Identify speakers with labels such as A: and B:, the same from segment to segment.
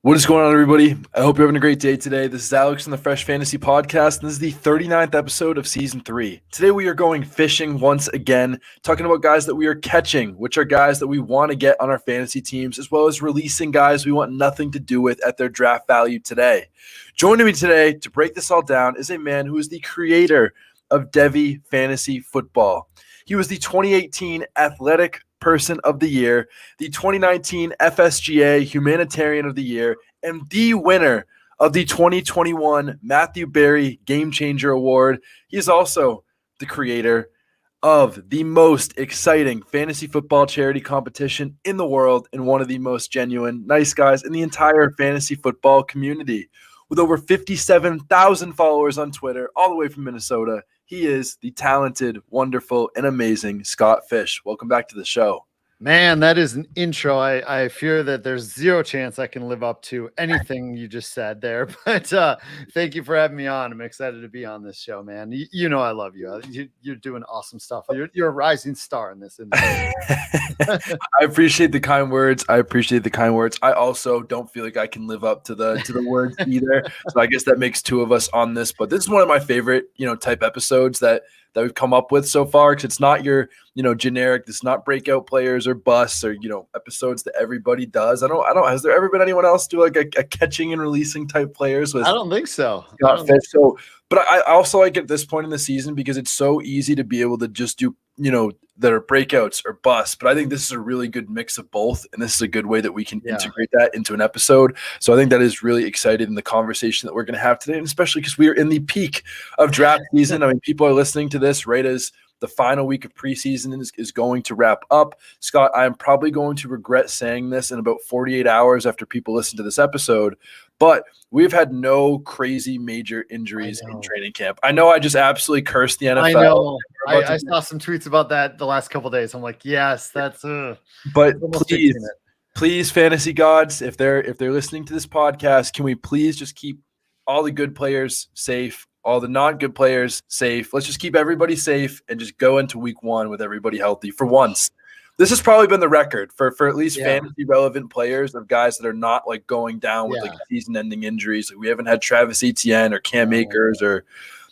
A: What is going on, everybody? I hope you're having a great day today. This is Alex from the Fresh Fantasy Podcast, and this is the 39th episode of Season 3. Today we are going fishing once again, talking about guys that we are catching, which are guys that we want to get on our fantasy teams, as well as releasing guys we want nothing to do with at their draft value today. Joining me today to break this all down is a man who is the creator of Devy Fantasy Football. He was the 2018 Athletic Person of the Year, the 2019 FSGA Humanitarian of the Year, and the winner of the 2021 Matthew Berry Game Changer Award. He is also the creator of the most exciting fantasy football charity competition in the world and one of the most genuine, nice guys in the entire fantasy football community. With over 57,000 followers on Twitter, all the way from Minnesota, he is the talented, wonderful, and amazing Scott Fish. Welcome back to the show.
B: Man, that is an intro. I fear that there's zero chance I can live up to anything you just said there. But thank you for having me on. I'm excited to be on this show, man. You know I love you. You're doing awesome stuff. You're a rising star in this industry.
A: I appreciate the kind words. I also don't feel like I can live up to the words either. So I guess that makes two of us on this. But this is one of my favorite, type episodes that we've come up with so far, because it's not your, generic. It's not breakout players or busts or episodes that everybody does. I don't. Has there ever been anyone else do like a catching and releasing type players?
B: I don't think so.
A: But I also like at this point in the season because it's so easy to be able to just do that are breakouts or busts. But I think this is a really good mix of both, and this is a good way that we can integrate that into an episode. So I think that is really exciting in the conversation that we're going to have today, and especially because we are in the peak of draft season. I mean, people are listening to this right as the final week of preseason is going to wrap up. Scott, I am probably going to regret saying this in about 48 hours after people listen to this episode, but we've had no crazy major injuries in training camp. I know I just absolutely cursed the NFL.
B: I know. I saw some tweets about that the last couple of days. I'm like, yes, that's
A: but please, fantasy gods, if they're listening to this podcast, can we please just keep all the good players safe, all the not good players safe? Let's just keep everybody safe and just go into week one with everybody healthy for once. This has probably been the record for at least fantasy relevant players of guys that are not like going down with like season ending injuries. Like we haven't had Travis Etienne or Cam Akers or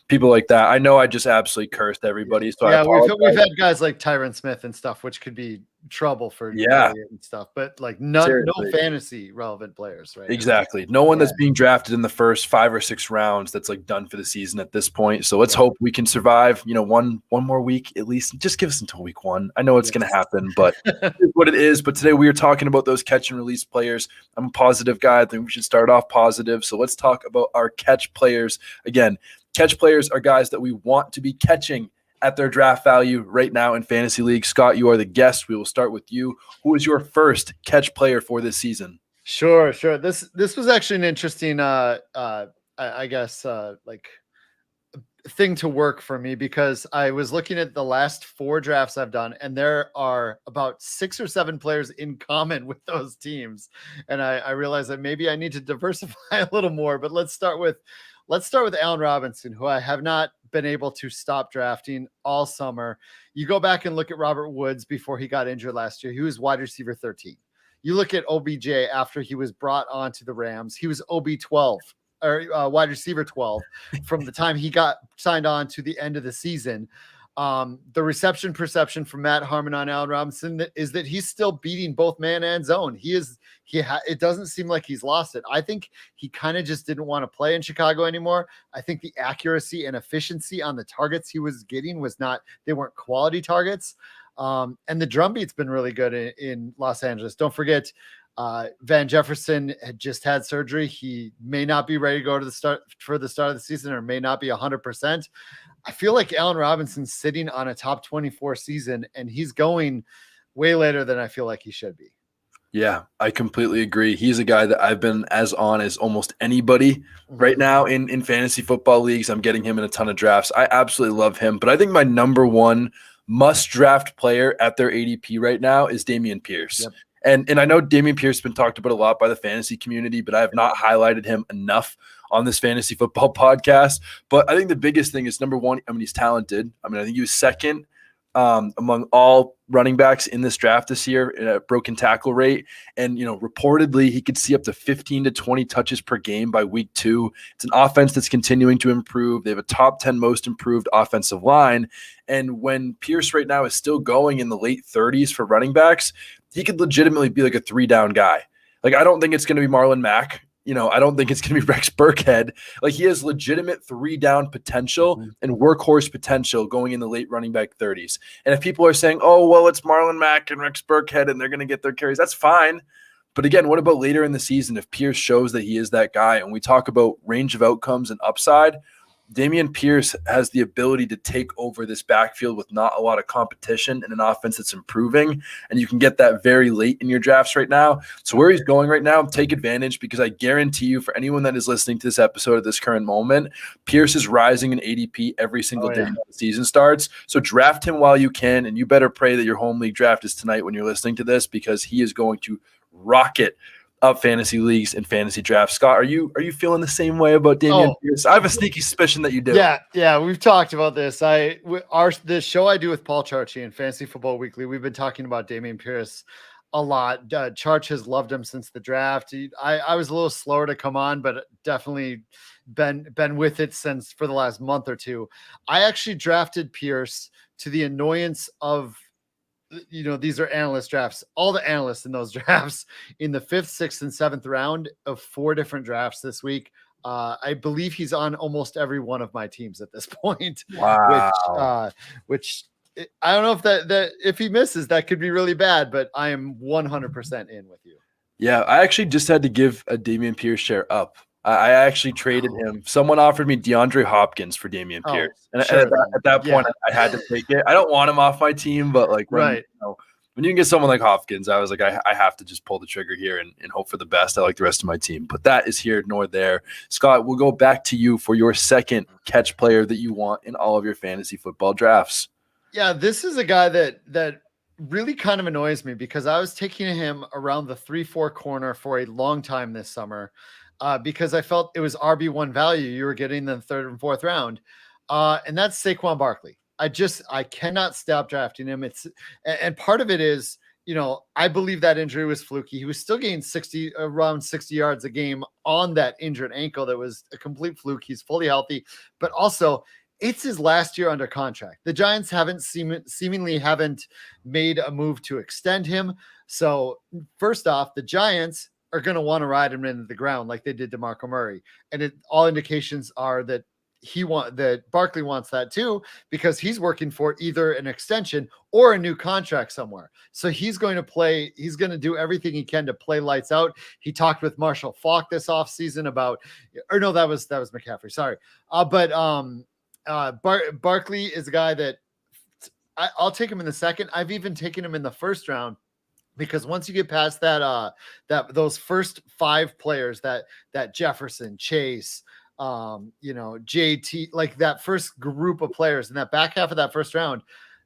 A: people like that. I know I just absolutely cursed everybody. So
B: we've had guys like Tyron Smith and stuff, which could be trouble for and stuff, but like no fantasy relevant players, right?
A: Exactly. No one that's being drafted in the first 5 or 6 rounds that's like done for the season at this point. So let's hope we can survive, one more week at least. Just give us until week 1. I know it's going to happen, but it's what it is. But today we are talking about those catch and release players. I'm a positive guy. I think we should start off positive. So let's talk about our catch players. Again, catch players are guys that we want to be catching at their draft value right now in fantasy league. Scott, you are the guest. We will start with you. Who is your first catch player for this season?
B: Sure. This was actually an interesting, thing to work for me, because I was looking at the last 4 drafts I've done, and there are about 6 or 7 players in common with those teams. And I realized that maybe I need to diversify a little more, but let's start with Allen Robinson, who I have not been able to stop drafting all summer. You go back and look at Robert Woods before he got injured last year. He was wide receiver 13. You look at OBJ after he was brought on to the Rams. He was OB 12 or wide receiver 12 from the time he got signed on to the end of the season. The reception perception from Matt Harmon on Allen Robinson is that he's still beating both man and zone. It doesn't seem like he's lost it. I think he kind of just didn't want to play in Chicago anymore. I think the accuracy and efficiency on the targets he was getting they weren't quality targets. And the drumbeat's been really good in Los Angeles. Don't forget, Van Jefferson had just had surgery. He may not be ready to go for the start of the season, or may not be 100%. I feel like Allen Robinson's sitting on a top 24 season, and he's going way later than I feel like he should be.
A: Yeah, I completely agree. He's a guy that I've been as on as almost anybody right now in fantasy football leagues. I'm getting him in a ton of drafts. I absolutely love him. But I think my number one must-draft player at their ADP right now is Damian Pierce.
B: Yep.
A: And I know Damian Pierce has been talked about a lot by the fantasy community, but I have not highlighted him enough on this fantasy football podcast. But I think the biggest thing is, number one, he's talented. I think he was second among all running backs in this draft this year in a broken tackle rate. And, reportedly he could see up to 15 to 20 touches per game by week 2. It's an offense that's continuing to improve. They have a top 10 most improved offensive line. And when Pierce right now is still going in the late 30s for running backs, he could legitimately be like a 3-down guy. Like, I don't think it's going to be Marlon Mack. I don't think it's going to be Rex Burkhead. Like, he has legitimate 3-down potential and workhorse potential going in the late running back 30s. And if people are saying, oh, well, it's Marlon Mack and Rex Burkhead and they're going to get their carries, that's fine. But again, what about later in the season if Pierce shows that he is that guy? And we talk about range of outcomes and upside. Damian Pierce has the ability to take over this backfield with not a lot of competition in an offense that's improving, and you can get that very late in your drafts right now. So where he's going right now, take advantage, because I guarantee you, for anyone that is listening to this episode at this current moment, Pierce is rising in ADP every single day the season starts. So draft him while you can, and you better pray that your home league draft is tonight when you're listening to this, because he is going to rocket up fantasy leagues and fantasy drafts. Scott, are you feeling the same way about Damian Pierce? I have a sneaky suspicion that you do.
B: Yeah, we've talked about this. The show I do with Paul Charchi and Fantasy Football Weekly, we've been talking about Damian Pierce a lot. Charch has loved him since the draft. I was a little slower to come on, but definitely been with it since for the last month or two. I actually drafted Pierce to the annoyance of, these are analyst drafts. All the analysts in those drafts in the 5th, 6th, and 7th round of 4 different drafts this week. I believe he's on almost every one of my teams at this point.
A: Wow.
B: Which I don't know if that if he misses, that could be really bad, but I am 100% in with you.
A: Yeah, I actually just had to give a Damian Pierce share up. I actually traded him. Someone offered me DeAndre Hopkins for Damian Pierce. And
B: sure,
A: at that point, I had to take it. I don't want him off my team, but when you can get someone like Hopkins, I was like, I have to just pull the trigger here and hope for the best. I like the rest of my team. But that is here nor there. Scott, we'll go back to you for your second catch player that you want in all of your fantasy football drafts.
B: Yeah, this is a guy that really kind of annoys me, because I was taking him around the 3-4 corner for a long time this summer. Because I felt it was RB1 value you were getting in the 3rd and 4th round. And that's Saquon Barkley. I cannot stop drafting him. And part of it is, I believe that injury was fluky. He was still getting around 60 yards a game on that injured ankle. That was a complete fluke. He's fully healthy, but also it's his last year under contract. The Giants seemingly haven't made a move to extend him. So first off, the Giants are going to want to ride him into the ground like they did to Montgomery. And all indications are that that Barkley wants that too, because he's working for either an extension or a new contract somewhere. So he's going to do everything he can to play lights out. He talked with Marshall Faulk this offseason that was McCaffrey. Sorry. Barkley is a guy that I'll take him in the second. I've even taken him in the 1st round, because once you get past those first 5 players, that Jefferson, Chase, JT, like that first group of players in that back half of that 1st round,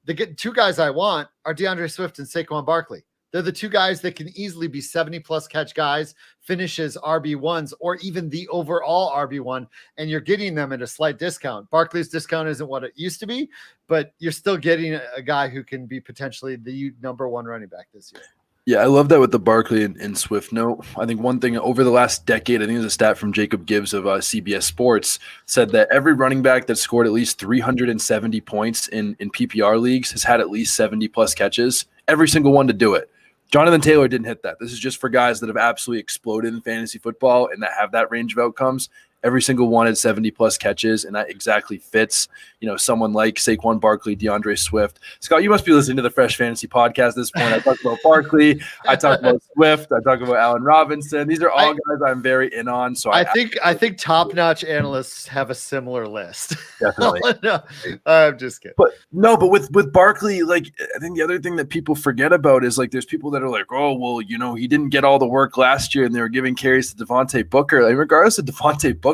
B: the 2 guys I want are DeAndre Swift and Saquon Barkley. They're the 2 guys that can easily be 70+ catch guys, finishes RB1s, or even the overall RB1, and you're getting them at a slight discount. Barkley's discount isn't what it used to be, but you're still getting a guy who can be potentially the number 1 running back this year.
A: Yeah, I love that with the Barkley and Swift note. I think one thing over the last decade, I think there's a stat from Jacob Gibbs of CBS Sports, said that every running back that scored at least 370 points in PPR leagues has had at least 70+ catches, every single one to do it. Jonathan Taylor didn't hit that. This is just for guys that have absolutely exploded in fantasy football and that have that range of outcomes. Every single one had 70+ catches, and that exactly fits, someone like Saquon Barkley, DeAndre Swift. Scott, you must be listening to the Fresh Fantasy Podcast at this point. I talked about Barkley, I talked about Swift, I talked about Allen Robinson. These are all guys I'm very in on. So I
B: think top-notch analysts have a similar list.
A: Definitely.
B: No, I'm just kidding.
A: But with Barkley, I think the other thing that people forget about is there's people that are like, oh, well, he didn't get all the work last year, and they were giving carries to Devontae Booker. Regardless of Devontae Booker,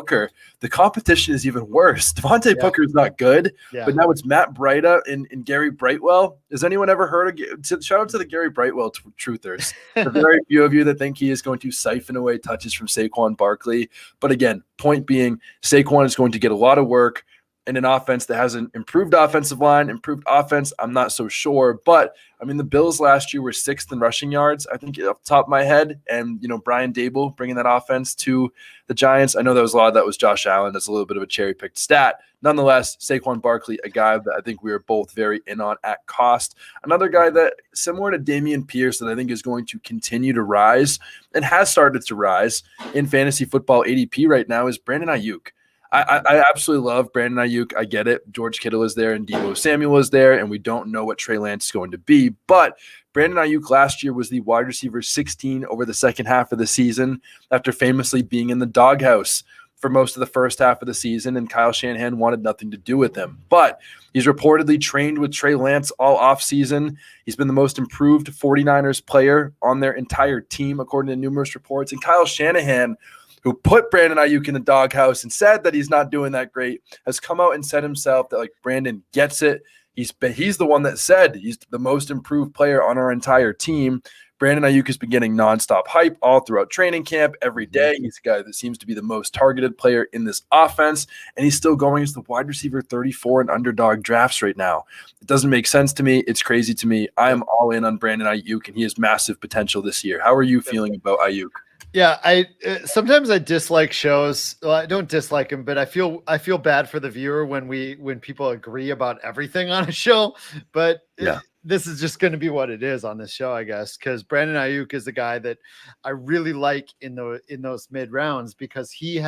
A: the competition is even worse. Devontae Booker is not good, but now it's Matt Breida and Gary Brightwell. Has anyone ever heard of? Shout out to the Gary Brightwell truthers. There are very few of you that think he is going to siphon away touches from Saquon Barkley. But again, point being, Saquon is going to get a lot of work. in an offense that has an improved offensive line, improved offense. I'm not so sure. But, I mean, the Bills last year were 6th in rushing yards, I think, off the top of my head. And, Brian Dable bringing that offense to the Giants. I know there was a lot of that was Josh Allen. That's a little bit of a cherry-picked stat. Nonetheless, Saquon Barkley, a guy that I think we are both very in on at cost. Another guy that, similar to Damian Pierce, that I think is going to continue to rise and has started to rise in fantasy football ADP right now is Brandon Ayuk. I absolutely love Brandon Ayuk. I get it. George Kittle is there and Deebo Samuel is there, and we don't know what Trey Lance is going to be. But Brandon Ayuk last year was the wide receiver 16 over the second half of the season after famously being in the doghouse for most of the first half of the season, and Kyle Shanahan wanted nothing to do with him. But he's reportedly trained with Trey Lance all offseason. He's been the most improved 49ers player on their entire team, according to numerous reports. And Kyle Shanahan, who put Brandon Ayuk in the doghouse and said that he's not doing that great, has come out and said himself that, Brandon gets it. He's the one that said he's the most improved player on our entire team. Brandon Ayuk has been getting nonstop hype all throughout training camp every day. He's a guy that seems to be the most targeted player in this offense, and he's still going as the wide receiver 34 in underdog drafts right now. It doesn't make sense to me. It's crazy to me. I am all in on Brandon Ayuk, and he has massive potential this year. How are you feeling about Ayuk?
B: Yeah, sometimes I dislike shows. Well, I don't dislike them, but I feel bad for the viewer when people agree about everything on a show. But
A: yeah.
B: This is just going to be what it is on this show, I guess, because Brandon Ayuk is a guy that I really like in those mid rounds because he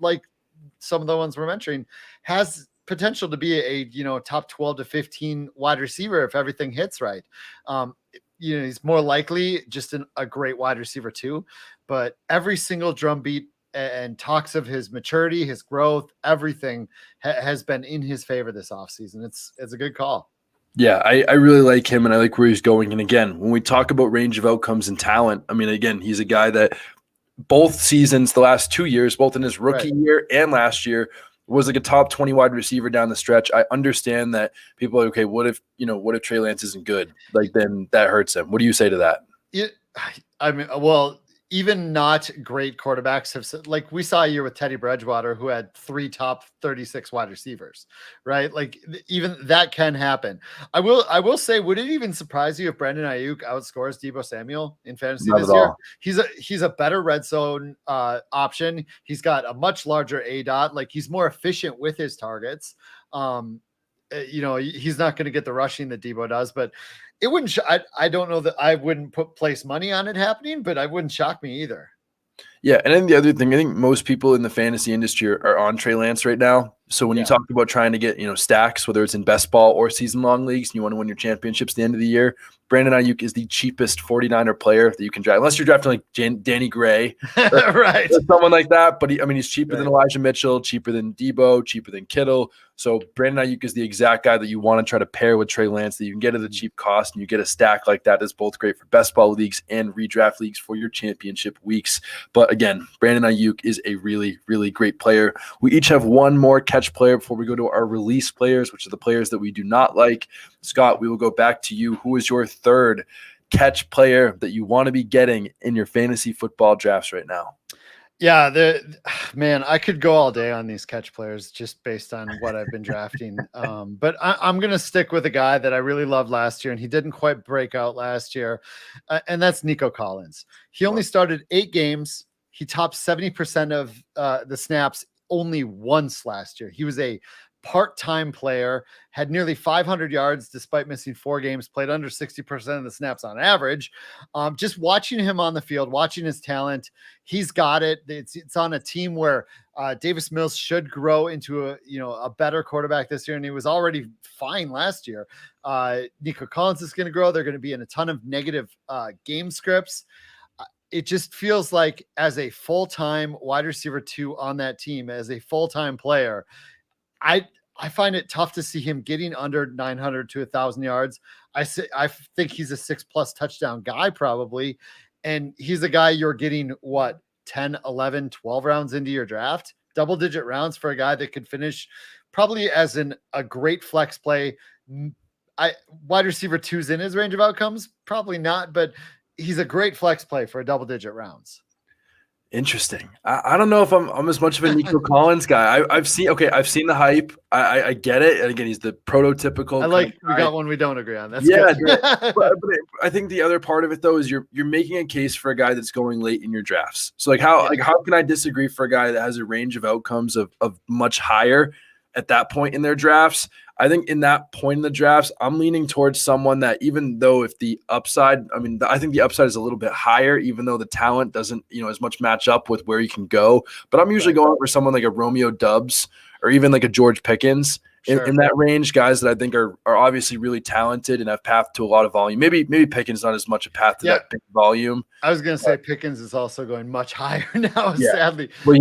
B: like some of the ones we're mentioning has potential to be a top 12 to 15 wide receiver if everything hits right. He's more likely just a great wide receiver too, but every single drumbeat and talks of his maturity, his growth, everything has been in his favor this offseason. It's a good call.
A: Yeah, I really like him, and I like where he's going. And again, when we talk about range of outcomes and talent, I mean, again, he's a guy that both seasons, the last 2 years, both in his rookie year and last year, was like a top 20 wide receiver down the stretch. I understand that people are okay. What if Trey Lance isn't good? Then that hurts him. What do you say to that?
B: Yeah, I mean, well, even not great quarterbacks have said, like we saw a year with Teddy Bridgewater, who had 3 top 36 wide receivers, right? Like even that can happen. I will say, would it even surprise you if Brandon Ayuk outscores Deebo Samuel in fantasy
A: Not
B: this
A: at
B: year?
A: all.
B: He's a better red zone option. He's got a much larger ADOT. Like he's more efficient with his targets. He's not going to get the rushing that Deebo does, but it wouldn't. I don't know that I wouldn't place money on it happening, but I wouldn't shock me either.
A: Yeah, and then the other thing, I think most people in the fantasy industry are on Trey Lance right now. So when you talk about trying to get stacks, whether it's in best ball or season long leagues, and you want to win your championships at the end of the year, Brandon Ayuk is the cheapest 49er player that you can draft, unless you're drafting like Danny Gray,
B: right,
A: or someone like that. But he's cheaper than Elijah Mitchell, cheaper than Deebo, cheaper than Kittle. So Brandon Ayuk is the exact guy that you want to try to pair with Trey Lance that you can get at a cheap cost, and you get a stack like that that's both great for best ball leagues and redraft leagues for your championship weeks. But again, Brandon Ayuk is a really, really great player. We each have one more catch player before we go to our release players, which are the players that we do not like. Scott, we will go back to you. Who is your third catch player that you want to be getting in your fantasy football drafts right now?
B: Yeah, man, I could go all day on these catch players just based on what I've been drafting. But I'm going to stick with a guy that I really loved last year, and he didn't quite break out last year, and that's Nico Collins. He only started 8 games. He topped 70% of the snaps only once last year. He was a part-time player, had nearly 500 yards despite missing 4 games, played under 60% of the snaps on average. Just watching him on the field, watching his talent, he's got it. It's on a team where Davis Mills should grow into a better quarterback this year, and he was already fine last year. Nico Collins is going to grow. They're going to be in a ton of negative game scripts. It just feels like as a full-time wide receiver 2 on that team, as a full-time player, I find it tough to see him getting under 900 to 1,000 yards. I think he's a 6+ touchdown guy probably, and he's a guy you're getting 10, 11, 12 rounds into your draft, double-digit rounds for a guy that could finish probably as a great flex play. Wide receiver 2's in his range of outcomes, probably not, but he's a great flex play for a double-digit rounds.
A: Interesting. I don't know if I'm as much of a Nico Collins guy. I've seen the hype. I get it. And again, he's the prototypical.
B: We got one we don't agree on. That's
A: yeah,
B: good.
A: but I think the other part of it though is you're making a case for a guy that's going late in your drafts. So how can I disagree for a guy that has a range of outcomes of much higher at that point in their drafts? I think in that point in the drafts, I'm leaning towards someone that, even though if the upside, I think the upside is a little bit higher, even though the talent doesn't, as much match up with where you can go. But I'm usually going for someone like a Romeo Doubs or even like a George Pickens.
B: Sure.
A: In that range, guys that I think are obviously really talented and have path to a lot of volume. Maybe Pickens not as much a path to that big volume.
B: I was going to say Pickens is also going much higher now, sadly.
A: Well,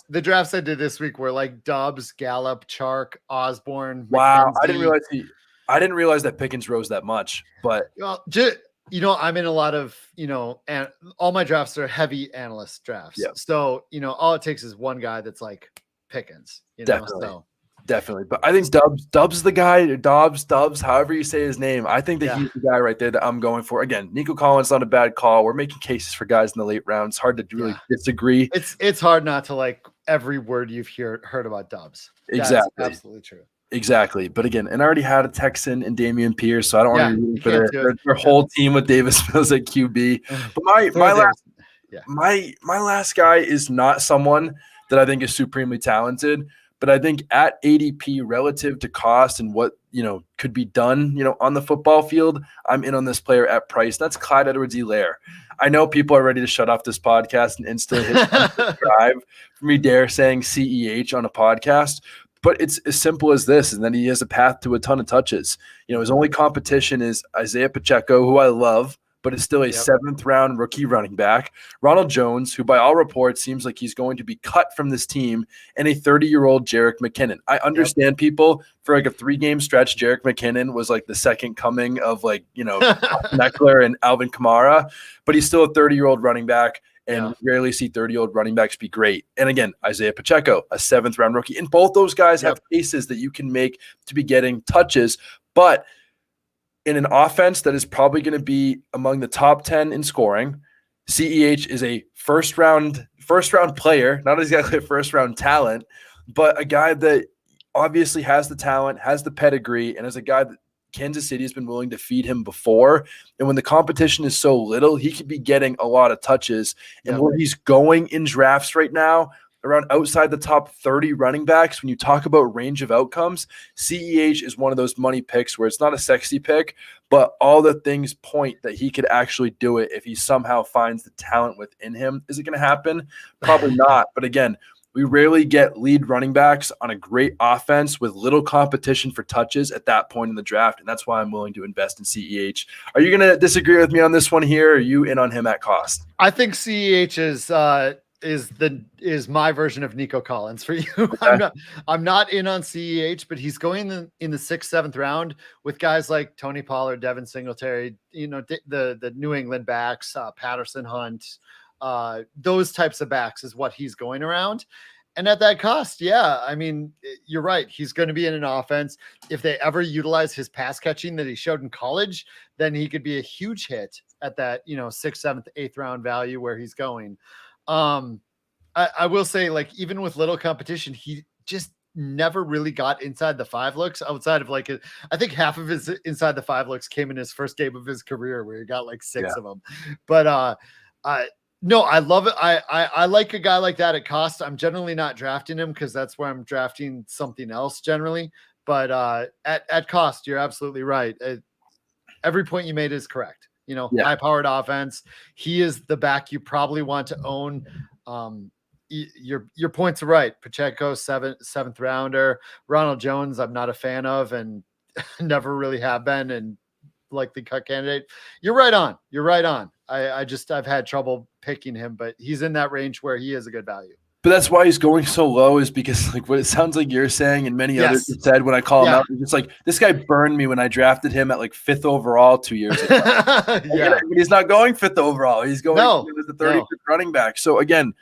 B: the drafts I did this week were like Doubs, Gallup, Chark, Osborne.
A: Wow,
B: McKenzie.
A: I didn't realize that Pickens rose that much. But
B: I'm in a lot of and all my drafts are heavy analyst drafts.
A: Yeah.
B: So all it takes is one guy that's like Pickens.
A: Definitely. But I think Doubs is the guy, Dobbs, however you say his name. I think that he's the guy right there that I'm going for. Again, Nico Collins, not a bad call. We're making cases for guys in the late rounds. Hard to really disagree.
B: It's hard not to like every word you've heard about Doubs.
A: Exactly.
B: That's absolutely true.
A: Exactly. But again, and I already had a Texan and Damian Pierce, so I don't want to be rooting for their whole team with Davis Mills at QB. But my last guy is not someone that I think is supremely talented. But I think at ADP relative to cost and what, could be done, on the football field, I'm in on this player at price. That's Clyde Edwards-Helaire. I know people are ready to shut off this podcast and instantly hit subscribe for me dare saying CEH on a podcast. But it's as simple as this, and then he has a path to a ton of touches. His only competition is Isaiah Pacheco, who I love, but it's still a 7th-round rookie running back. Ronald Jones, who by all reports seems like he's going to be cut from this team, and a 30-year-old Jerick McKinnon. I understand people for like a 3-game stretch, Jerick McKinnon was like the second coming of Meckler and Alvin Kamara, but he's still a 30-year-old running back. And we rarely see 30-year-old running backs be great. And again, Isaiah Pacheco, a 7th-round rookie. And both those guys have cases that you can make to be getting touches. But in an offense that is probably going to be among the top 10 in scoring, CEH is a first round player, not exactly a first-round talent, but a guy that obviously has the talent, has the pedigree, and is a guy that Kansas City has been willing to feed him before. And when the competition is so little, he could be getting a lot of touches. And where he's going in drafts right now, around outside the top 30 running backs, when you talk about range of outcomes, CEH is one of those money picks where it's not a sexy pick, but all the things point that he could actually do it if he somehow finds the talent within him. Is it going to happen? Probably not. But again, we rarely get lead running backs on a great offense with little competition for touches at that point in the draft, and that's why I'm willing to invest in CEH. Are you going to disagree with me on this one here, or are you in on him at cost?
B: I think CEH is my version of Nico Collins for you. Okay. I'm not in on CEH, but he's going in the 6th, 7th round with guys like Tony Pollard, Devin Singletary, the New England backs, Patterson Hunt. Those types of backs is what he's going around. And at that cost, you're right. He's going to be in an offense. If they ever utilize his pass catching that he showed in college, then he could be a huge hit at that, 6th, 7th, 8th round value where he's going. I will say, even with little competition, he just never really got inside the 5 looks outside of I think half of his inside the 5 looks came in his first game of his career where he got 6 of them. But, no, I love it. I like a guy like that at cost. I'm generally not drafting him because that's where I'm drafting something else generally. But at cost, you're absolutely right. Every point you made is correct. High-powered offense. He is the back you probably want to own. Your points are right. Pacheco, 7th rounder. Ronald Jones, I'm not a fan of and never really have been and likely cut candidate. You're right on. I've had trouble picking him, but he's in that range where he is a good value.
A: But that's why he's going so low is because what it sounds like you're saying and many others have said when I call him out, it's like this guy burned me when I drafted him at 5th overall 2 years ago. He's not going 5th overall. He's going as the 30th running back. So again,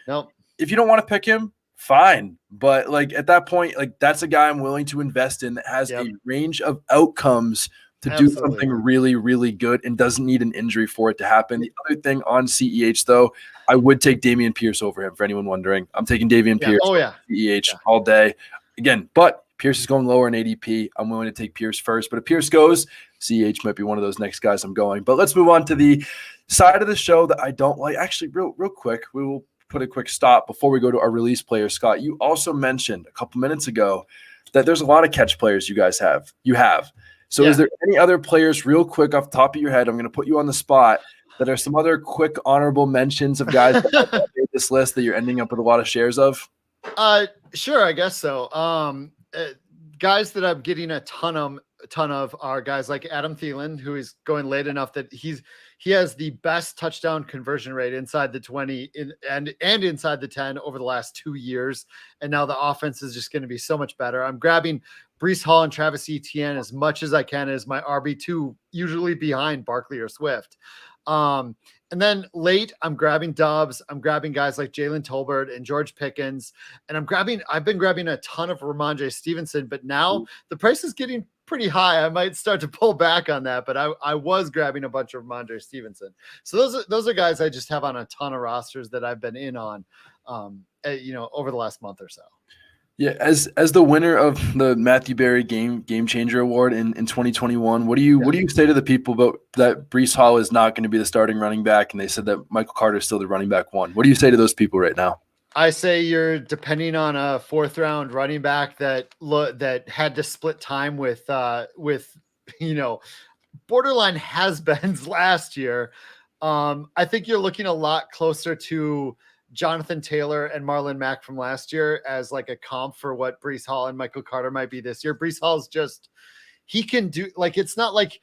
A: if you don't want to pick him, fine. But at that point, that's a guy I'm willing to invest in that has a range of outcomes to do something really, really good and doesn't need an injury for it to happen. The other thing on CEH, though, I would take Damian Pierce over him, for anyone wondering. I'm taking Damian Pierce over CEH all day. Again, but Pierce is going lower in ADP. I'm willing to take Pierce first. But if Pierce goes, CEH might be one of those next guys I'm going. But let's move on to the side of the show that I don't like. Actually, real quick, we will put a quick stop before we go to our release players. Scott, you also mentioned a couple minutes ago that there's a lot of catch players you guys have. So is there any other players, real quick off the top of your head, I'm going to put you on the spot, that are some other quick honorable mentions of guys that made this list that you're ending up with a lot of shares of?
B: Sure, I guess so. Guys that I'm getting a ton of are guys like Adam Thielen, who is going late enough that he has the best touchdown conversion rate inside the 20 and inside the 10 over the last 2 years. And now the offense is just going to be so much better. I'm grabbing Breece Hall and Travis Etienne as much as I can as my RB2, usually behind Barkley or Swift. And then late, I'm grabbing Dobbs. I'm grabbing guys like Jalen Tolbert and George Pickens. And I've been grabbing a ton of Ramondre Stevenson, but now the price is getting pretty high. I might start to pull back on that, but I was grabbing a bunch of Ramondre Stevenson. So those are guys I just have on a ton of rosters that I've been in on, over the last month or so.
A: Yeah, as the winner of the Matthew Berry Game Changer Award in 2021, what do you say to the people about that Breece Hall is not going to be the starting running back, and they said that Michael Carter is still the running back one? What do you say to those people right now?
B: I say you're depending on a 4th round running back that had to split time with borderline has-beens last year. I think you're looking a lot closer to Jonathan Taylor and Marlon Mack from last year as like a comp for what Breece Hall and Michael Carter might be this year. Breece Hall's he can do it's not like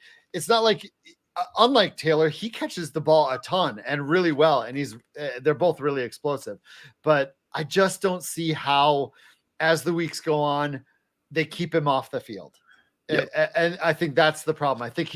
B: unlike Taylor, he catches the ball a ton and really well. And they're both really explosive, but I just don't see how, as the weeks go on, they keep him off the field. Yep. And I think that's the problem. I think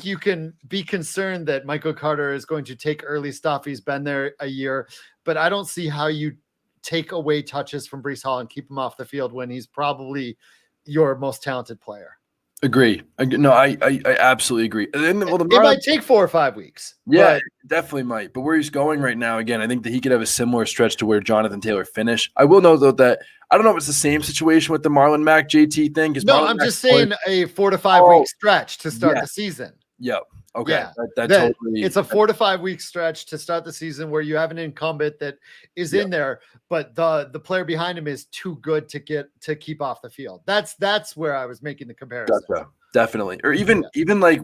B: you can be concerned that Michael Carter is going to take early stuff. He's been there a year, but I don't see how you take away touches from Breece Hall and keep him off the field when he's probably your most talented player.
A: Agree. No, I absolutely agree. And
B: it might take 4 or 5 weeks.
A: Yeah, it definitely might. But where he's going right now, again, I think that he could have a similar stretch to where Jonathan Taylor finished. I will know, though, that I don't know if it's the same situation with the Marlon Mack JT thing.
B: No, I'm just saying a 4 to 5 week stretch to start the season.
A: Yep. Okay.
B: Yeah,
A: totally.
B: It's a 4 to 5 week stretch to start the season where you have an incumbent that is in there, but the player behind him is too good to keep off the field. That's where I was making the comparison.
A: Gotcha. Definitely. Or even like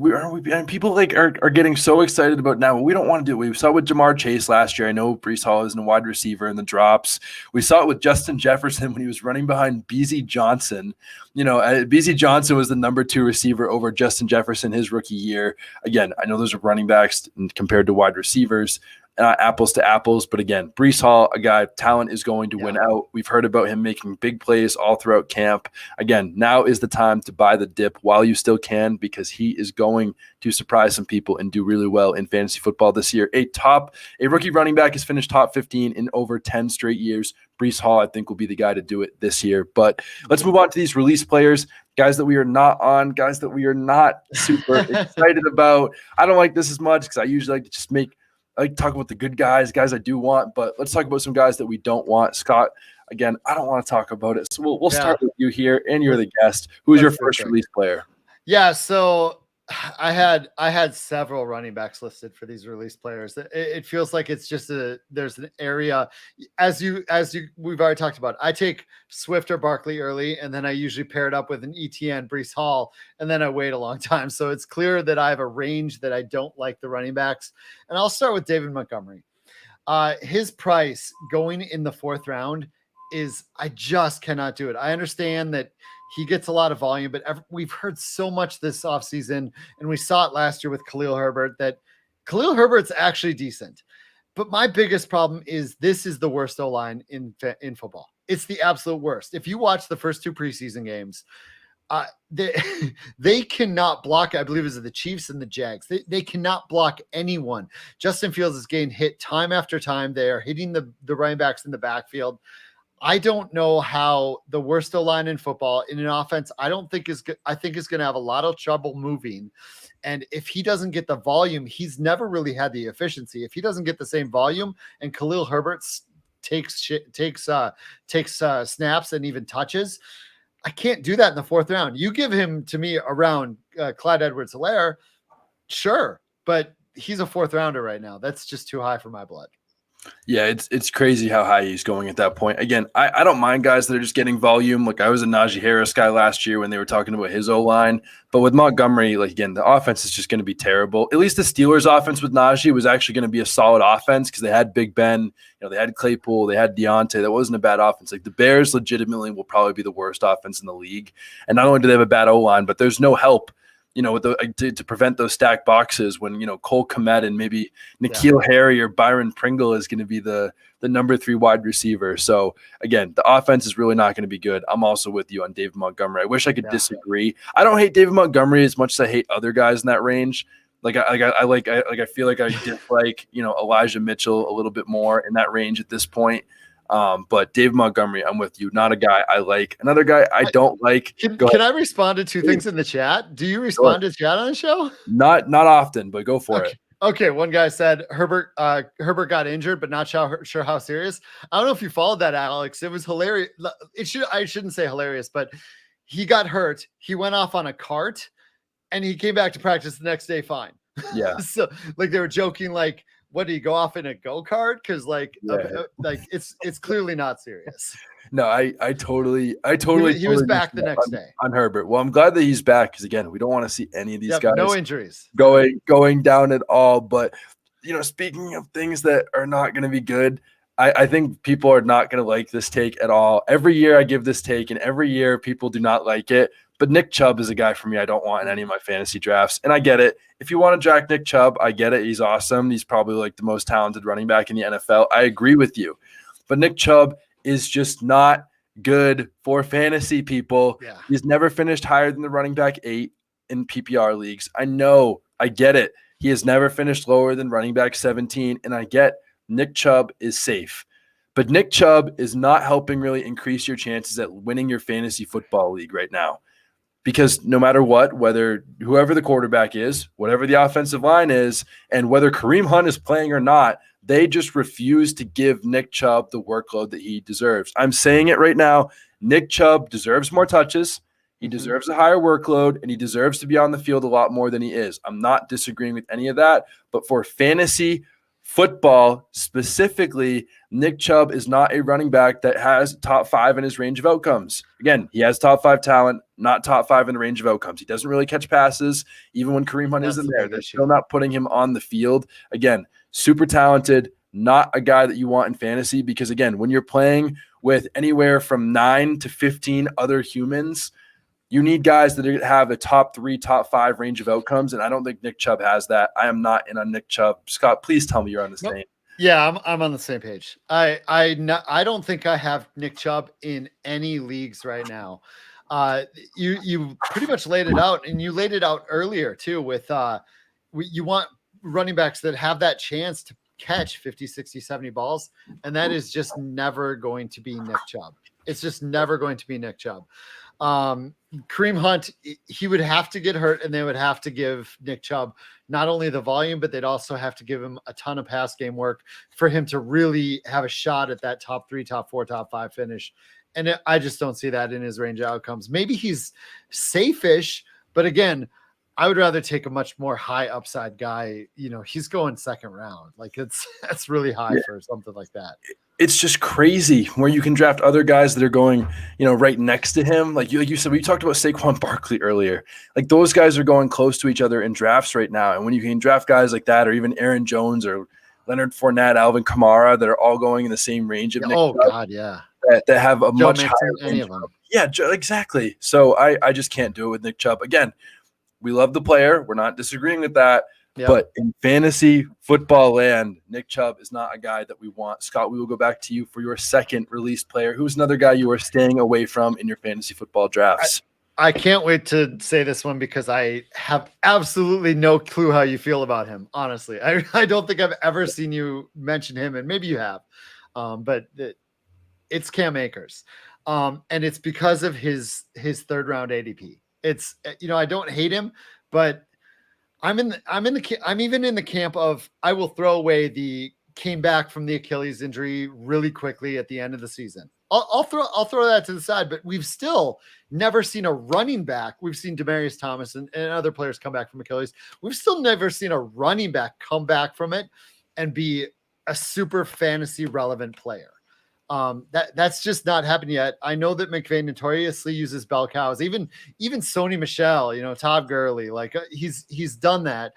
A: people like are getting so excited about now. We don't want to do it. We saw it with Jamar Chase last year. I know Breece Hall isn't a wide receiver in the drops. We saw it with Justin Jefferson when he was running behind BZ Johnson. BZ Johnson was the number 2 receiver over Justin Jefferson his rookie year. Again, I know those are running backs compared to wide receivers. Apples to apples. But again, Breece Hall, a guy, talent is going to win out. We've heard about him making big plays all throughout camp. Again, now is the time to buy the dip while you still can, because he is going to surprise some people and do really well in fantasy football this year. A rookie running back has finished top 15 in over 10 straight years. Breece Hall, I think, will be the guy to do it this year. But let's move on to these release players, guys that we are not on, guys that we are not super excited about. I don't like this as much because I usually like to just I like to talk about the good guys I do want, but let's talk about some guys that we don't want. Scott, again, I don't want to talk about it. So we'll start with you here, and you're the guest. Who's your first release player?
B: Yeah, so I had several running backs listed for these release players. It feels like it's just there's an area as we've already talked about. I take Swift or Barkley early, and then I usually pair it up with an ETN, Breece Hall, and then I wait a long time. So it's clear that I have a range that I don't like the running backs. And I'll start with David Montgomery. His price going in the 4th round I just cannot do it. I understand that he gets a lot of volume, but we've heard so much this offseason, and we saw it last year with Khalil Herbert, that Khalil Herbert's actually decent. But my biggest problem is this is the worst O-line in football. It's the absolute worst. If you watch the first 2 preseason games, they cannot block. I believe it was the Chiefs and the Jags. They cannot block anyone. Justin Fields is getting hit time after time. They are hitting the running backs in the backfield. I don't know how the worst O-line in football in an offense, I think is going to have a lot of trouble moving. And if he doesn't get the volume, he's never really had the efficiency. If he doesn't get the same volume and Khalil Herbert takes snaps and even touches, I can't do that in the fourth round. You give him to me around Clyde Edwards-Helaire, sure, but he's a fourth rounder right now. That's just too high for my blood.
A: Yeah, it's crazy how high he's going at that point. Again, I don't mind guys that are just getting volume. Like I was a Najee Harris guy last year when they were talking about his O-line. But with Montgomery, like again, the offense is just going to be terrible. At least the Steelers' offense with Najee was actually going to be a solid offense because they had Big Ben, they had Claypool, they had Deontay. That wasn't a bad offense. Like the Bears legitimately will probably be the worst offense in the league. And not only do they have a bad O-line, but there's no help with to prevent those stacked boxes when, Cole Kmet and maybe N'Keal Harry or Byron Pringle is going to be the number 3 wide receiver. So, again, the offense is really not going to be good. I'm also with you on David Montgomery. I wish I could disagree. I don't hate David Montgomery as much as I hate other guys in that range. I feel like I dislike, Elijah Mitchell a little bit more in that range at this point. But Dave Montgomery, I'm with you. Not a guy I like. Another guy I don't like.
B: Can I respond to 2 things in the chat? Do you respond to chat on the show?
A: Not often, but go for it.
B: Okay. One guy said Herbert got injured, but not sure how serious. I don't know if you followed that, Alex. It was hilarious. I shouldn't say hilarious, but he got hurt. He went off on a cart, and he came back to practice the next day fine.
A: Yeah.
B: So they were joking like, what, did he go off in a go-kart? Because it's clearly not serious.
A: No, I totally.
B: He was back the next day
A: on Herbert. Well, I'm glad that he's back because again, we don't want to see any of these guys.
B: No injuries
A: going down at all. But speaking of things that are not going to be good, I think people are not going to like this take at all. Every year I give this take, and every year people do not like it. But Nick Chubb is a guy for me I don't want in any of my fantasy drafts. And I get it. If you want to draft Nick Chubb, I get it. He's awesome. He's probably like the most talented running back in the NFL. I agree with you. But Nick Chubb is just not good for fantasy, people.
B: Yeah.
A: He's never finished higher than the running back 8 in PPR leagues. I know. I get it. He has never finished lower than running back 17. And I get Nick Chubb is safe. But Nick Chubb is not helping really increase your chances at winning your fantasy football league right now. Because no matter what, whether whoever the quarterback is, whatever the offensive line is, and whether Kareem Hunt is playing or not, they just refuse to give Nick Chubb the workload that he deserves. I'm saying it right now. Nick Chubb deserves more touches. He deserves a higher workload, and he deserves to be on the field a lot more than he is. I'm not disagreeing with any of that. But for fantasy football specifically, Nick Chubb is not a running back that has top 5 in his range of outcomes. Again, he has top 5 talent, not top 5 in the range of outcomes. He doesn't really catch passes. Even when Kareem Hunt isn't there, they're still not putting him on the field. Again, super talented, not a guy that you want in fantasy because, again, when you're playing with anywhere from 9 to 15 other humans, you need guys that have a top 3, top 5 range of outcomes, and I don't think Nick Chubb has that. I am not in on Nick Chubb. Scott, please tell me you're on the same.
B: Yeah, I'm on the same page. I don't think I have Nick Chubb in any leagues right now. You pretty much laid it out, and you laid it out earlier too with you want running backs that have that chance to catch 50, 60, 70 balls, and that is just never going to be Nick Chubb. It's just never going to be Nick Chubb. Kareem Hunt, he would have to get hurt, and they would have to give Nick Chubb not only the volume, but they'd also have to give him a ton of pass game work for him to really have a shot at that top 3, top 4, top 5 finish. And I just don't see that in his range of outcomes. Maybe he's safe-ish, but again, I would rather take a much more high upside guy. He's going second round. That's really high for something like that.
A: It's just crazy where you can draft other guys that are going, right next to him. Like you said, we talked about Saquon Barkley earlier. Like those guys are going close to each other in drafts right now. And when you can draft guys like that, or even Aaron Jones or Leonard Fournette, Alvin Kamara, that are all going in the same range of Nick Chubb,
B: God, yeah.
A: That have a much higher
B: any of them.
A: Yeah, exactly. So I just can't do it with Nick Chubb. Again, we love the player. We're not disagreeing with that. Yep. But in fantasy football land, Nick Chubb is not a guy that we want. Scott, we will go back to you for your second released player. Who's another guy you are staying away from in your fantasy football drafts?
B: I can't wait to say this one because I have absolutely no clue how you feel about him, honestly. I don't think I've ever seen you mention him, and maybe you have. But it's Cam Akers. And it's because of his third round ADP. It's, I don't hate him, but I'm even in the camp of, I will throw away the came back from the Achilles injury really quickly at the end of the season. I'll throw that to the side, but we've still never seen a running back. We've seen Demaryius Thomas and other players come back from Achilles. We've still never seen a running back come back from it and be a super fantasy relevant player. That's just not happened yet. I know that McVay notoriously uses bell cows, even Sony Michel, Todd Gurley, like he's done that.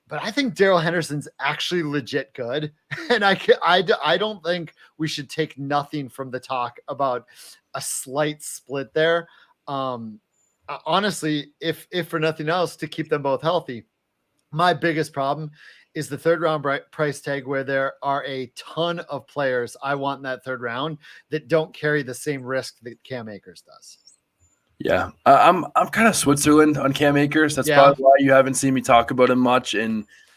B: But I think Darrell Henderson's actually legit good. And I don't think we should take nothing from the talk about a slight split there. Honestly, if for nothing else, to keep them both healthy. My biggest problem is the third round price tag, where there are a ton of players I want in that third round that don't carry the same risk that Cam Akers does.
A: Yeah, I'm kind of Switzerland on Cam Akers. That's probably why you haven't seen me talk about him much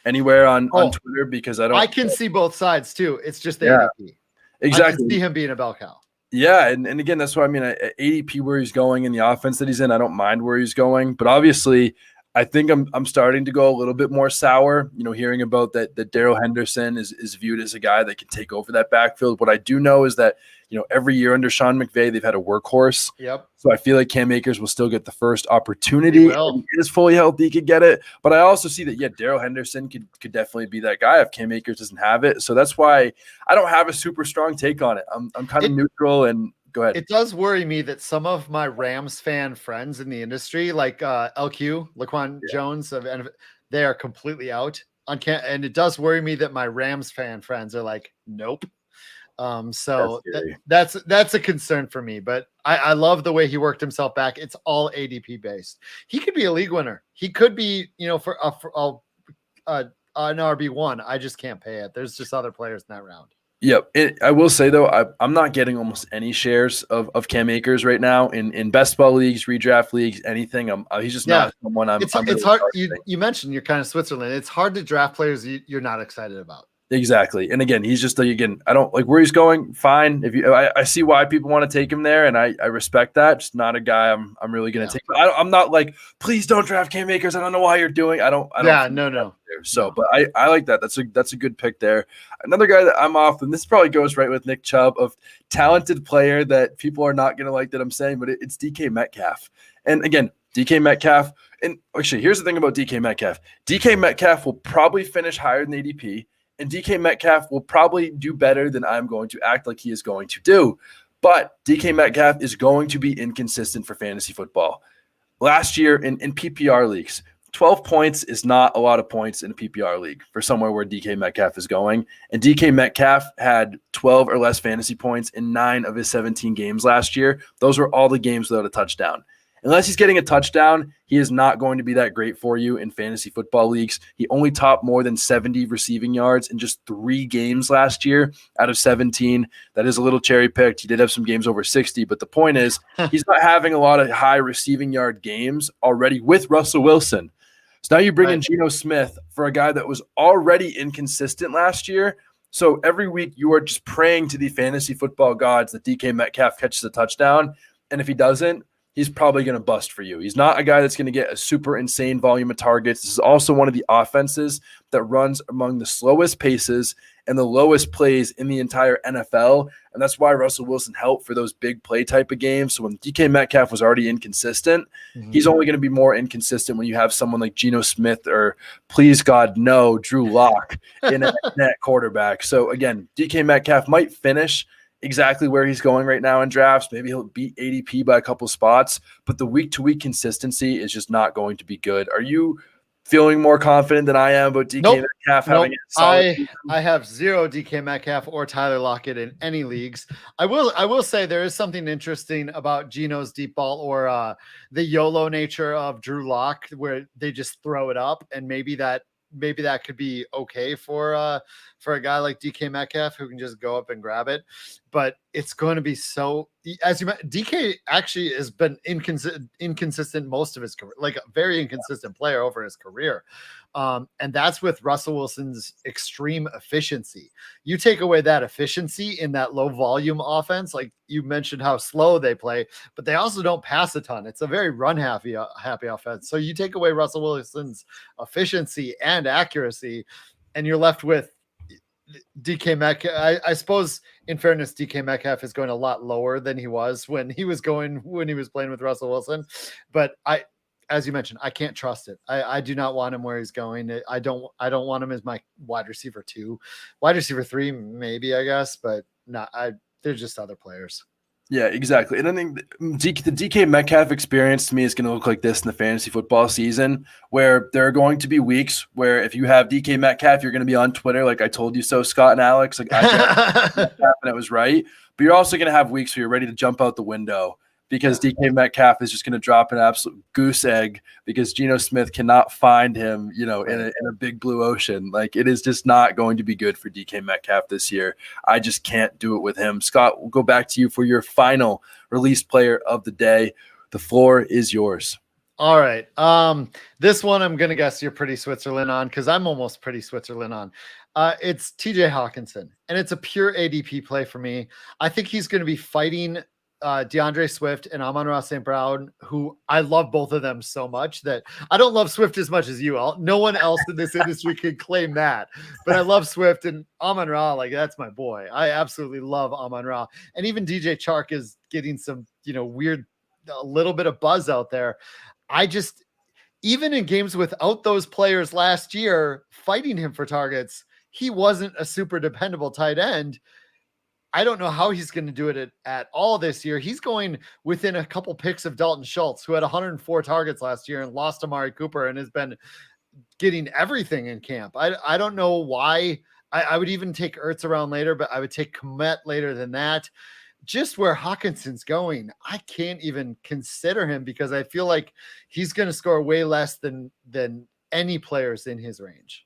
A: anywhere on Twitter, because I can
B: see both sides too. It's just the ADP.
A: Exactly.
B: I can see him being a bell cow.
A: Yeah, and again, that's why I mean, at ADP where he's going in the offense that he's in, I don't mind where he's going, but obviously I think I'm starting to go a little bit more sour, hearing about that Darrell Henderson is viewed as a guy that can take over that backfield. What I do know is that, every year under Sean McVay, they've had a workhorse.
B: Yep.
A: So I feel like Cam Akers will still get the first opportunity. If he is fully healthy, he could get it. But I also see that, Darrell Henderson could definitely be that guy if Cam Akers doesn't have it. So that's why I don't have a super strong take on it. I'm kind of neutral, and go ahead.
B: It does worry me that some of my Rams fan friends in the industry, like LQ, Laquan Jones, they are completely out on Cam. And it does worry me that my Rams fan friends are like, nope. So that's a concern for me, but I love the way he worked himself back. It's all ADP based. He could be a league winner. He could be, for an RB1. I just can't pay it. There's just other players in that round.
A: Yep. I will say, though, I'm not getting almost any shares of Cam Akers right now in best ball leagues, redraft leagues, anything. He's just not someone I'm
B: it's hard. You mentioned you're kind of Switzerland. It's hard to draft players you're not excited about.
A: Exactly. And again, he's just, again, I don't like where he's going. Fine. I see why people want to take him there, and I respect that. Just not a guy I'm really going to take. I'm not like, please don't draft Cam Akers. I don't know why you're doing. I don't.
B: No.
A: So, but I like that. That's a good pick there. Another guy that I'm off, and this probably goes right with Nick Chubb, of talented player that people are not going to like that I'm saying, but it's DK Metcalf. And again, DK Metcalf, and actually, here's the thing about DK Metcalf. DK Metcalf will probably finish higher than ADP, and DK Metcalf will probably do better than I'm going to act like he is going to do. But DK Metcalf is going to be inconsistent for fantasy football. Last year in PPR leagues, 12 points is not a lot of points in a PPR league for somewhere where DK Metcalf is going. And DK Metcalf had 12 or less fantasy points in 9 of his 17 games last year. Those were all the games without a touchdown. Unless he's getting a touchdown, he is not going to be that great for you in fantasy football leagues. He only topped more than 70 receiving yards in just 3 games last year out of 17. That is a little cherry-picked. He did have some games over 60, but the point is he's not having a lot of high receiving yard games already with Russell Wilson. So now you bring in Geno Smith for a guy that was already inconsistent last year. So every week you are just praying to the fantasy football gods that DK Metcalf catches a touchdown, and if he doesn't, he's probably going to bust for you. He's not a guy that's going to get a super insane volume of targets. This is also one of the offenses that runs among the slowest paces and the lowest plays in the entire NFL. And that's why Russell Wilson helped for those big play type of games. So when DK Metcalf was already inconsistent, he's only going to be more inconsistent when you have someone like Geno Smith or, please God, no, Drew Lock in a net quarterback. So again, DK Metcalf might finish exactly where he's going right now in drafts. Maybe he'll beat ADP by a couple spots, but the week-to-week consistency is just not going to be good. Are you feeling more confident than I am about DK Metcalf having a solid season?
B: I have 0 DK Metcalf or Tyler Lockett in any leagues. I will say there is something interesting about Geno's deep ball or the YOLO nature of Drew Lock, where they just throw it up, and maybe that could be okay for a guy like DK Metcalf who can just go up and grab it. But it's going to be so, as you mentioned, DK actually has been inconsistent most of his career, like a very inconsistent player over his career. And that's with Russell Wilson's extreme efficiency. You take away that efficiency in that low volume offense, like you mentioned how slow they play, but they also don't pass a ton. It's a very run happy offense. So you take away Russell Wilson's efficiency and accuracy, and you're left with DK Metcalf. I suppose, in fairness, DK Metcalf is going a lot lower than he was when he was playing with Russell Wilson. But as you mentioned, I can't trust it. I do not want him where he's going. I don't want him as my wide receiver 2, wide receiver 3, maybe, I guess, but not. They're just other players.
A: Yeah, exactly. And I think the DK Metcalf experience to me is going to look like this in the fantasy football season, where there are going to be weeks where if you have DK Metcalf, you're going to be on Twitter like I told you so, Scott and Alex. Like I and it was right. But you're also going to have weeks where you're ready to jump out the window because DK Metcalf is just going to drop an absolute goose egg because Geno Smith cannot find him, in a big blue ocean. Like, it is just not going to be good for DK Metcalf this year. I just can't do it with him. Scott, we'll go back to you for your final released player of the day. The floor is yours.
B: All right. This one I'm going to guess you're pretty Switzerland on because I'm almost pretty Switzerland on. It's TJ Hawkinson, and it's a pure ADP play for me. I think he's going to be fighting DeAndre Swift and Amon-Ra St. Brown, who I love both of them so much that I don't love Swift as much as you all. No one else in this industry could claim that, but I love Swift and Amon-Ra. Like, that's my boy. I absolutely love Amon-Ra. And even DJ Chark is getting some, weird, a little bit of buzz out there. Even in games without those players last year fighting him for targets, he wasn't a super dependable tight end. I don't know how he's going to do it at all this year. He's going within a couple picks of Dalton Schultz, who had 104 targets last year and lost Amari Cooper and has been getting everything in camp. I don't know why. I would even take Ertz around later, but I would take Komet later than that. Just where Hawkinson's going, I can't even consider him because I feel like he's going to score way less than any players in his range.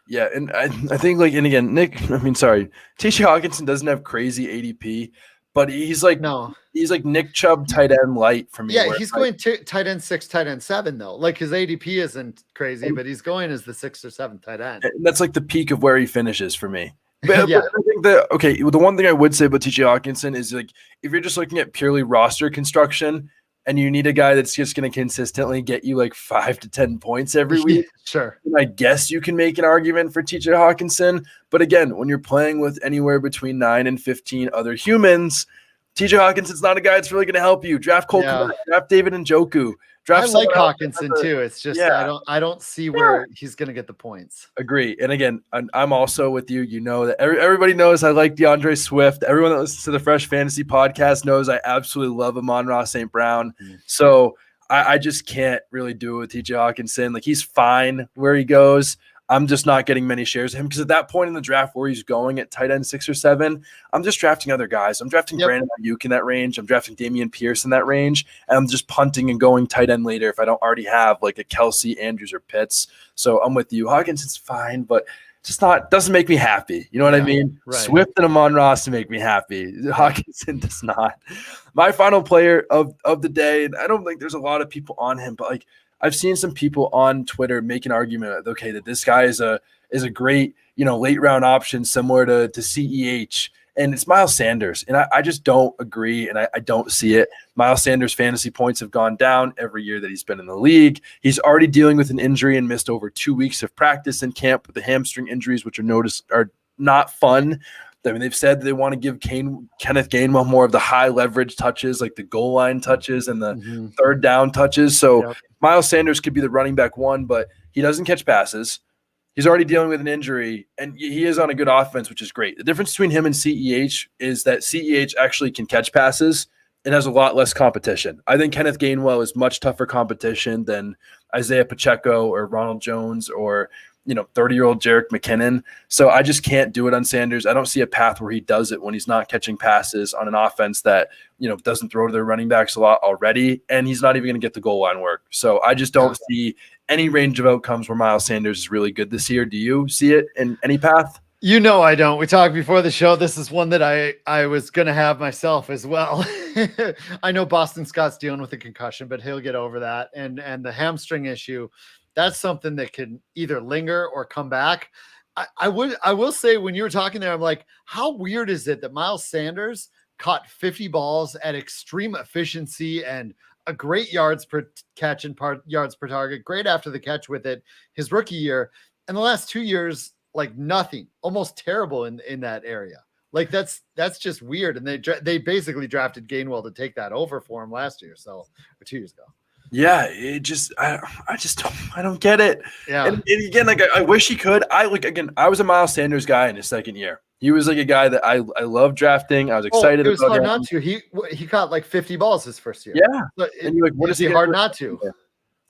A: Yeah, and I think, and again, TJ Hawkinson doesn't have crazy ADP, but he's like Nick Chubb tight end light for me.
B: Yeah, he's going to tight end 6, tight end 7 though. Like, his ADP isn't crazy, but he's going as the 6th or 7th tight end.
A: And that's like the peak of where he finishes for me. But, yeah. But I think the one thing I would say about TJ Hawkinson is, like, if you're just looking at purely roster construction and you need a guy that's just going to consistently get you like 5 to 10 points every week,
B: sure.
A: I guess you can make an argument for TJ Hawkinson. But again, when you're playing with anywhere between 9 and 15 other humans, TJ Hawkinson's not a guy that's really going to help you. Draft Cole, draft David Njoku.
B: I like Hawkinson too. It's just I don't see where he's going to get the points.
A: Agree. And again, I'm also with you. You know that everybody knows I like DeAndre Swift. Everyone that listens to the Fresh Fantasy Podcast knows I absolutely love Amon-Ra St. Brown. Mm-hmm. So I just can't really do it with TJ Hawkinson. Like, he's fine where he goes. I'm just not getting many shares of him because at that point in the draft where he's going at tight end 6 or 7, I'm just drafting other guys. I'm drafting Brandon Ayuk in that range. I'm drafting Damian Pierce in that range. And I'm just punting and going tight end later if I don't already have like a Kelsey, Andrews, or Pitts. So I'm with you. Hawkinson's fine, but just doesn't make me happy. You know what I mean? Right. Swift and Amon-Ra to make me happy. Hawkinson does not. My final player of the day, and I don't think there's a lot of people on him, but like, I've seen some people on Twitter make an argument, okay, that this guy is a great, late round option similar to CEH, and it's Miles Sanders. And I just don't agree, and I don't see it. Miles Sanders' fantasy points have gone down every year that he's been in the league. He's already dealing with an injury and missed over 2 weeks of practice in camp with the hamstring injuries, which are not fun. I mean, they've said they want to give Kenneth Gainwell more of the high leverage touches, like the goal line touches and the third down touches. So Miles Sanders could be the running back 1, but he doesn't catch passes. He's already dealing with an injury, and he is on a good offense, which is great. The difference between him and CEH is that CEH actually can catch passes and has a lot less competition. I think Kenneth Gainwell is much tougher competition than Isaiah Pacheco or Ronald Jones or 30-year-old Jerick McKinnon. So I just can't do it on Sanders. I don't see a path where he does it when he's not catching passes on an offense that, doesn't throw to their running backs a lot already, and he's not even going to get the goal line work. So I just don't see any range of outcomes where Miles Sanders is really good this year. Do you see it in any path?
B: I don't. We talked before the show. This is one that I was going to have myself as well. I know Boston Scott's dealing with a concussion, but he'll get over that. And the hamstring issue, that's something that can either linger or come back. I will say, when you were talking there, I'm like, how weird is it that Miles Sanders caught 50 balls at extreme efficiency and a great yards per catch and yards per target, great after the catch with it his rookie year, and the last 2 years, like nothing, almost terrible in that area. Like that's just weird. And they basically drafted Gainwell to take that over for him last year. Or 2 years ago.
A: Yeah. I don't get it.
B: Yeah.
A: And again, like I wish he could. I was a Miles Sanders guy in his second year. He was like a guy that I love drafting. I was excited.
B: It was hard not to. He caught like 50 balls his first year.
A: Yeah.
B: But
A: and you're like, what is he
B: hard not to?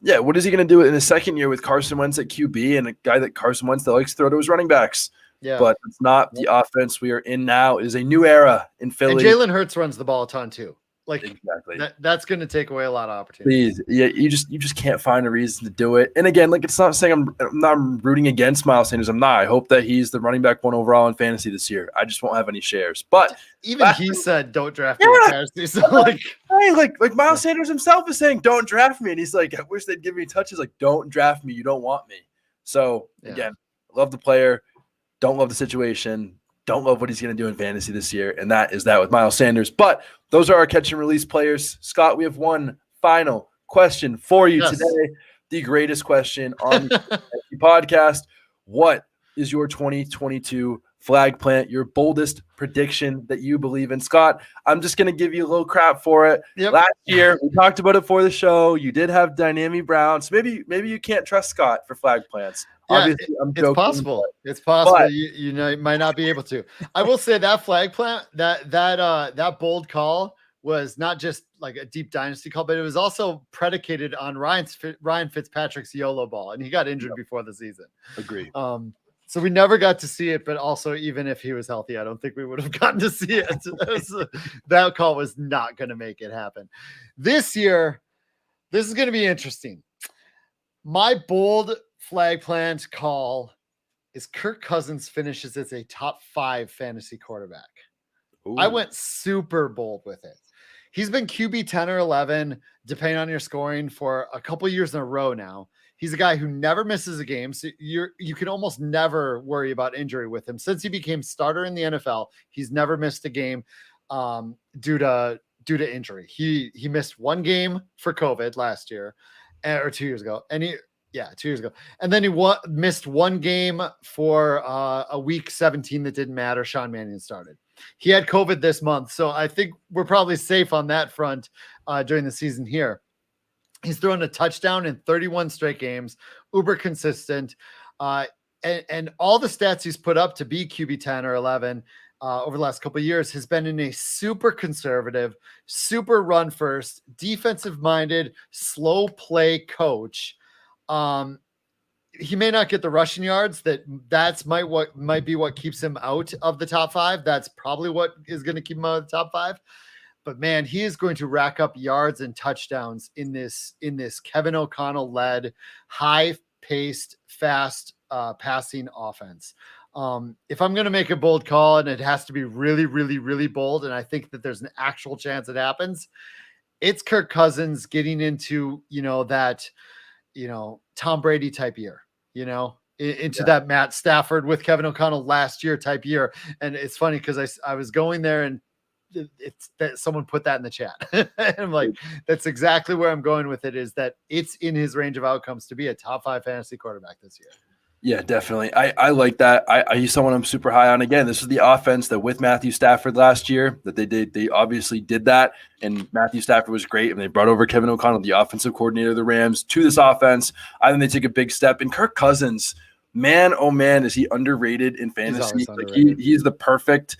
A: Yeah, what is he going to do in the second year with Carson Wentz at QB and a guy that Carson Wentz that likes to throw to his running backs?
B: Yeah,
A: but it's not the offense we are in now. It is a new era in Philly.
B: And Jalen Hurts runs the ball a ton too. Like
A: exactly,
B: that's going to take away a lot of opportunities.
A: Please, yeah, you just can't find a reason to do it. And again, like it's not saying I'm not rooting against Miles Sanders. I'm not. I hope that he's the running back 1 overall in fantasy this year. I just won't have any shares. But
B: even he said, "Don't draft me in fantasy." So
A: like Miles Sanders himself is saying, "Don't draft me," and he's like, "I wish they'd give me touches." Like, don't draft me. You don't want me. So again, love the player, don't love the situation. Don't love what he's going to do in fantasy this year, and that is that with Miles Sanders. But those are our catch and release players. Scott, we have one final question for you today. The greatest question on the podcast. What is your 2022 flag plant, your boldest prediction that you believe in? Scott, I'm just going to give you a little crap for it.
B: Yep.
A: Last year, we talked about it for the show. You did have Dynamic Brown. So maybe you can't trust Scott for flag plants.
B: Yeah,
A: obviously, I'm joking.
B: It's possible. But, you might not be able to. I will say that flag plant, that bold call was not just like a deep dynasty call, but it was also predicated on Ryan Fitzpatrick's YOLO ball, and he got injured before the season.
A: Agree.
B: So we never got to see it, but also even if he was healthy, I don't think we would have gotten to see it. That call was not going to make it happen. This year, this is going to be interesting. My bold flag plant call is Kirk Cousins finishes as a top 5 fantasy quarterback. Ooh. I went super bold with it. He's been QB 10 or 11, depending on your scoring, for a couple years in a row now. He's a guy who never misses a game, so you can almost never worry about injury with him. Since he became starter in the NFL, he's never missed a game due to injury. He missed one game for COVID last year, or 2 years ago, and 2 years ago. And then he missed one game for a week 17 that didn't matter. Sean Mannion started. He had COVID this month, so I think we're probably safe on that front during the season here. He's thrown a touchdown in 31 straight games, uber consistent. And all the stats he's put up to be QB 10 or 11 over the last couple of years has been in a super conservative, super run first, defensive minded, slow play coach. He may not get the rushing yards. Might be what keeps him out of the top 5. That's probably what is going to keep him out of the top 5. But man, he is going to rack up yards and touchdowns in this Kevin O'Connell led, high paced, fast passing offense. If I'm going to make a bold call, and it has to be really, really, really bold, and I think that there's an actual chance it happens, it's Kirk Cousins getting into that Tom Brady type year, into that Matt Stafford with Kevin O'Connell last year type year. And it's funny because I was going there, and it's that someone put that in the chat. And I'm like, that's exactly where I'm going with it, is that it's in his range of outcomes to be a top 5 fantasy quarterback this year.
A: Yeah, definitely. I like that. He's someone I'm super high on. Again, this is the offense that with Matthew Stafford last year that they obviously did that. And Matthew Stafford was great. And they brought over Kevin O'Connell, the offensive coordinator of the Rams, to this offense. I think they take a big step. And Kirk Cousins, man, oh man, is he underrated in fantasy. Like he's the perfect,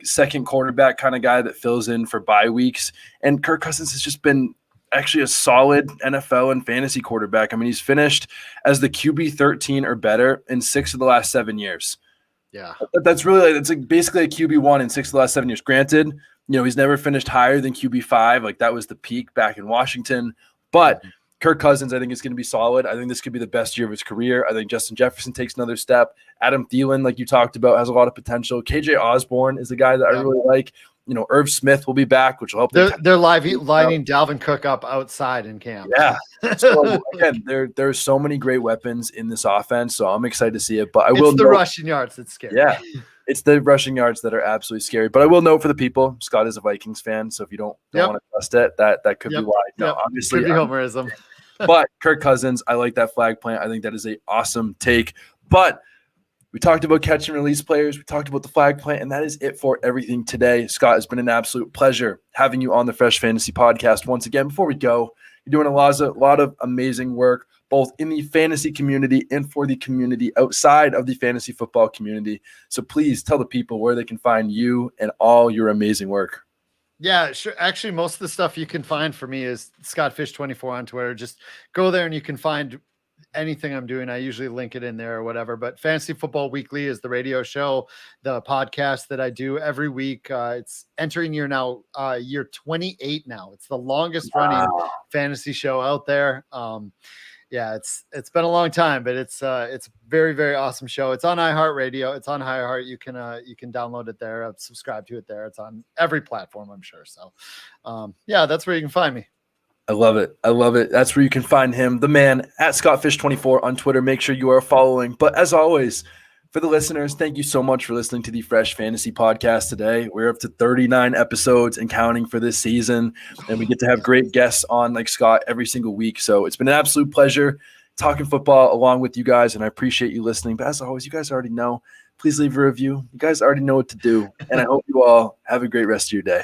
A: second quarterback kind of guy that fills in for bye weeks. And Kirk Cousins has just been actually a solid NFL and fantasy quarterback. I mean, he's finished as the QB 13 or better in 6 of the last 7 years.
B: Yeah.
A: That's really it's like basically a QB 1 in 6 of the last 7 years. Granted, he's never finished higher than QB 5. Like that was the peak back in Washington, but Kirk Cousins, I think, is going to be solid. I think this could be the best year of his career. I think Justin Jefferson takes another step. Adam Thielen, like you talked about, has a lot of potential. KJ Osborne is the guy that I really like. Irv Smith will be back, which will help.
B: They're lining Dalvin Cook up outside in camp.
A: Yeah. So again, there's so many great weapons in this offense, so I'm excited to see it. But it's the
B: rushing yards that's scary.
A: Yeah, it's the rushing yards that are absolutely scary. But I will note for the people, Scott is a Vikings fan, so if you don't want to trust it, that could be why. No, obviously,
B: could be homerism.
A: But Kirk Cousins, I like that flag plant. I think that is an awesome take. But we talked about catch and release players. We talked about the flag plant, and that is it for everything today. Scott, it's been an absolute pleasure having you on the Fresh Fantasy Podcast once again. Before we go, you're doing a lot of amazing work, both in the fantasy community and for the community outside of the fantasy football community. So please tell the people where they can find you and all your amazing work.
B: Yeah, sure. Actually, most of the stuff you can find for me is ScottFish24 on Twitter. Just go there and you can find anything I'm doing. I usually link it in there or whatever. But Fantasy Football Weekly is the radio show, the podcast that I do every week. It's entering year 28 now. It's the longest running fantasy show out there. It's been a long time, but it's a very, very awesome show. It's on iHeartRadio. It's on iHeart. You can download it there, subscribe to it there. It's on every platform, I'm sure. So that's where you can find me.
A: I love it. That's where you can find him, the man, at ScottFish24 on Twitter. Make sure you are following. But as always, for the listeners, thank you so much for listening to the Fresh Fantasy Podcast today. We're up to 39 episodes and counting for this season, and we get to have great guests on like Scott every single week. So it's been an absolute pleasure talking football along with you guys, and I appreciate you listening. But as always, you guys already know, please leave a review. You guys already know what to do, and I hope you all have a great rest of your day.